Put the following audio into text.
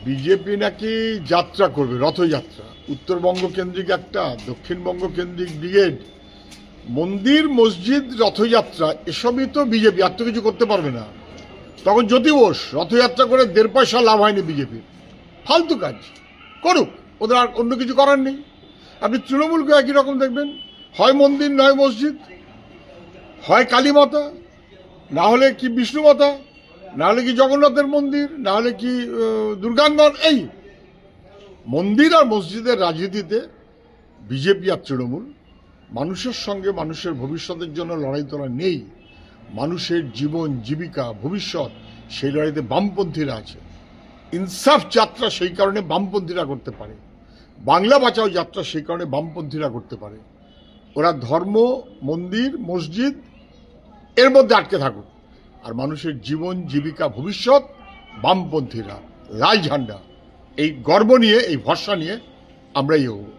BJP নাকি যাত্রা করবে, রথযাত্রা। উত্তরবঙ্গ কেন্দ্রিক একটা, দক্ষিণবঙ্গ কেন্দ্রিক ব্রিগেড, মন্দির মসজিদ রথযাত্রা, এসবই তো বিজেপি, আর তো কিছু করতে পারবে না। তখন জ্যোতি বোস রথযাত্রা করে 1.5 পয়সা লাভ হয়নি বিজেপির, ফালতু কাজ করুক, ওদের আর অন্য কিছু করার নেই। আপনি তৃণমূলকে একই রকম দেখবেন, হয় মন্দির নয় মসজিদ, হয় কালী মাতা, না হলে কি বিষ্ণু মাতা, না হলে কি জগন্নাথের মন্দির, না হলে কি দুর্গাঙ্গন। এই মন্দির আর মসজিদের রাজনীতিতে বিজেপি আর তৃণমূল, মানুষের সঙ্গে মানুষের ভবিষ্যতের জন্য লড়াই তোলা নেই। মানুষের জীবন জীবিকা ভবিষ্যৎ, সেই লড়াইতে বামপন্থীরা আছে। ইনসাফ যাত্রা সেই কারণে বামপন্থীরা করতে পারে, বাংলা বাঁচাও যাত্রা সেই কারণে বামপন্থীরা করতে পারে। ওরা ধর্ম, মন্দির, মসজিদ এর মধ্যে আটকে থাকুক, আর মানুষের জীবন জীবিকা ভবিষ্যৎ বামপন্থীরা, লাল ঝান্ডা, এই গর্ব নিয়ে, এই ভরসা নিয়ে আমরাই এগোবো।